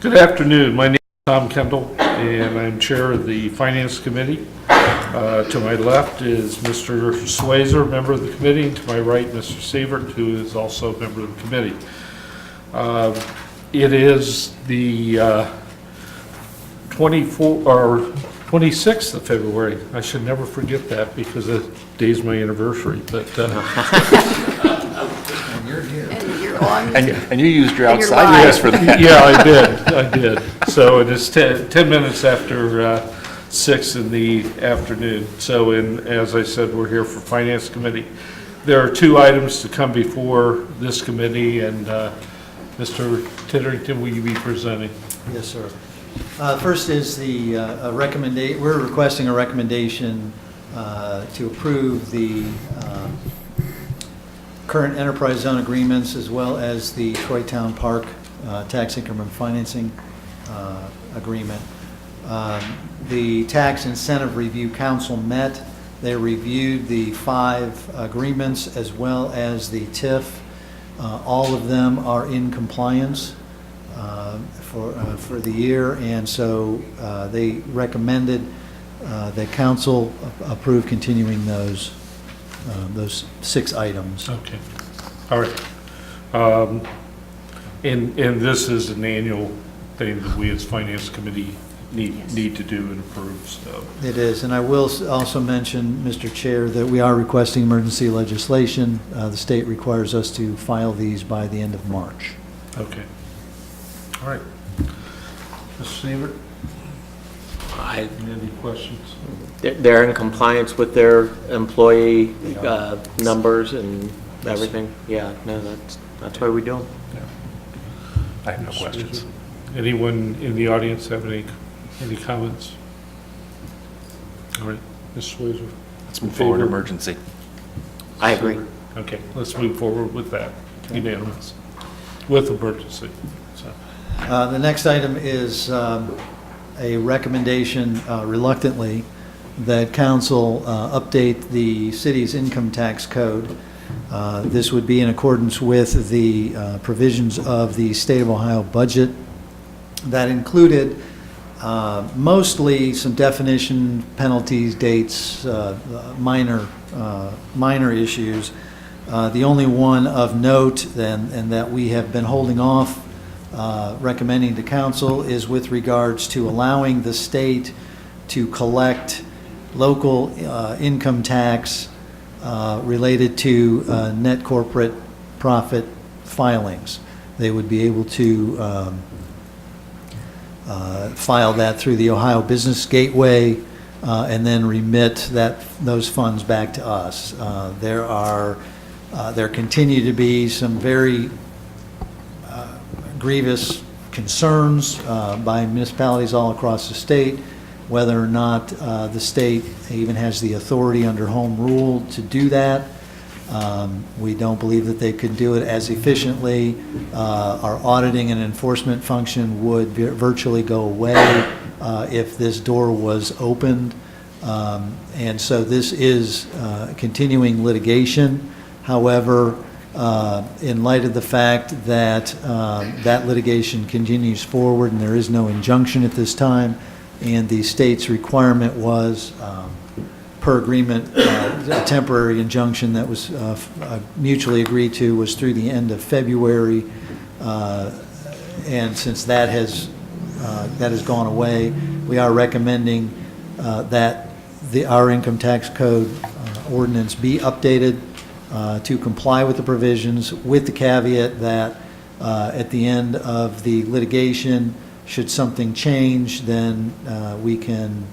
Good afternoon. My name is Tom Kendall, and I'm Chair of the Finance Committee. To my left is Mr. Swayzer, member of the committee, and to my right, Mr. Sievert, who is also a member of the committee. It is the 26th of February. I should never forget that because that day's my anniversary. But And you're here. And you're on. And you used your And you're outside live. pass for that. yeah, I did. So it is 10 minutes after 6 in the afternoon. So as I said, we're here for Finance Committee. There are two items to come before this committee, and Mr. Titterington, will you be presenting? Yes, sir. First is the we're requesting a recommendation to approve the current enterprise zone agreements as well as the Troy Town Park tax increment financing agreement. The Tax Incentive Review Council met. They reviewed the 5 agreements as well as the TIF. All of them are in compliance for the year, and so they recommended that council approve continuing those 6 items. Okay. All right. And this is an annual thing that we as Finance Committee need to do and approve, so. It is, and I will also mention, Mr. Chair, that we are requesting emergency legislation. The state requires us to file these by the end of March. Okay. All right. Mr. Sievert, any questions? They're in compliance with their employee numbers and everything? Yeah, no, that's why we do them. I have no questions. Anyone in the audience have any comments? All right, Ms. Swayzer? Let's move forward, emergency. I agree. Okay, let's move forward with that, unanimous, with emergency, so. The next item is a recommendation, reluctantly, that council update the city's income tax code. This would be in accordance with the provisions of the State of Ohio budget that included mostly some definition, penalties, dates, minor issues. The only one of note, and that we have been holding off recommending to council, is with regards to allowing the state to collect local income tax related to net corporate profit filings. They would be able to file that through the Ohio Business Gateway and then remit those funds back to us. There continue to be some very grievous concerns by municipalities all across the state, whether or not the state even has the authority under home rule to do that. We don't believe that they could do it as efficiently. Our auditing and enforcement function would virtually go away if this door was opened. And so this is continuing litigation. However, in light of the fact that that litigation continues forward and there is no injunction at this time, and the state's requirement was, per agreement, a temporary injunction that was mutually agreed to was through the end of February, and since that has gone away, we are recommending that our income tax code ordinance be updated to comply with the provisions, with the caveat that at the end of the litigation, should something change, then we can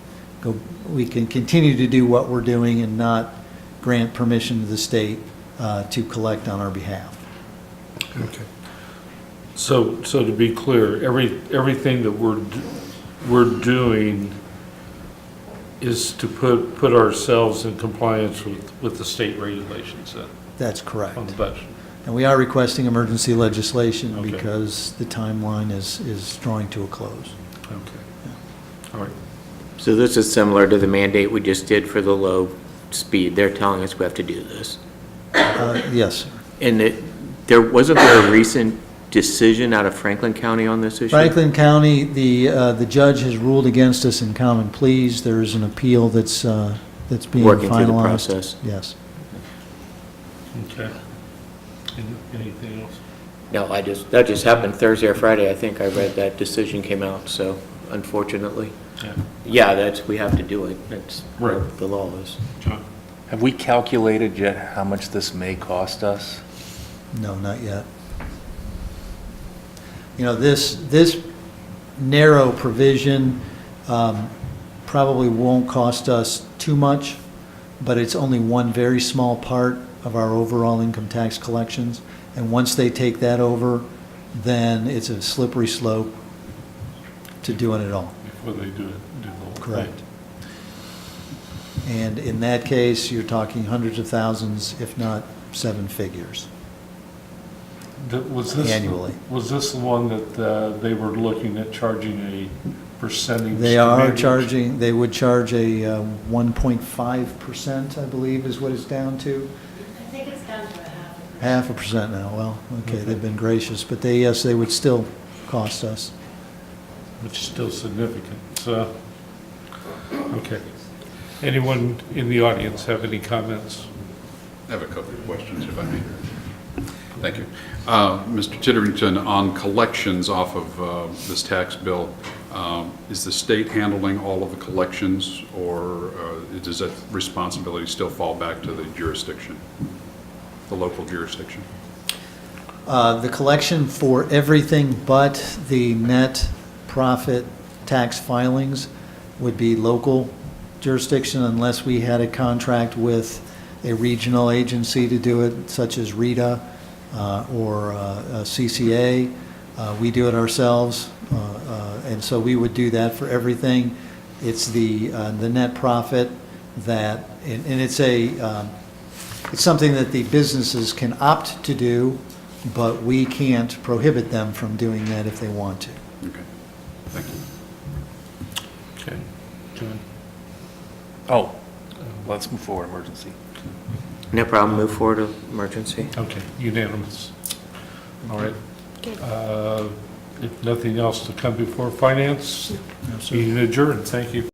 continue to do what we're doing and not grant permission to the state to collect on our behalf. Okay. So to be clear, everything that we're doing is to put ourselves in compliance with the state regulations then, That's correct. on the budget. And we are requesting emergency legislation Okay. because the timeline is drawing to a close. Okay. All right. So this is similar to the mandate we just did for the low speed. They're telling us we have to do this. Yes, sir. And wasn't there a recent decision out of Franklin County on this issue? Franklin County, the judge has ruled against us in common pleas. There is an appeal that's being finalized. Working through the process. Yes. Okay. Anything else? No, that just happened Thursday or Friday, I think I read that decision came out, so unfortunately. Yeah. Yeah, we have to do it. That's Right. what the law is. John? Have we calculated yet how much this may cost us? No, not yet. You know, this narrow provision probably won't cost us too much, but it's only one very small part of our overall income tax collections. And once they take that over, then it's a slippery slope to doing it all. Before they do the whole thing. Correct. And in that case, you're talking hundreds of thousands, if not seven figures. Was this? Annually. Was this the one that they were looking at charging a percentage? They to are manage? charging, they would charge a 1.5%, I believe, is what it's down to. I think it's down to a 0.5%. 0.5% now, well, okay, they've been gracious, but yes, they would still cost us. Which is still significant, so, okay. Anyone in the audience have any comments? I have a couple of questions, if I may. Thank you. Mr. Titterington, on collections off of this tax bill, is the state handling all of the collections, or does that responsibility still fall back to the jurisdiction, the local jurisdiction? The collection for everything but the net profit tax filings would be local jurisdiction unless we had a contract with a regional agency to do it, such as RITA or CCA. We do it ourselves, and so we would do that for everything. It's the net profit that, and it's something that the businesses can opt to do, but we can't prohibit them from doing that if they want to. Okay, thank you. Okay, John? Oh, let's move forward, emergency. No problem, move forward to emergency. Okay, unanimous. All right. Good. If nothing else to come before finance, No, sir. meeting adjourned. Thank you.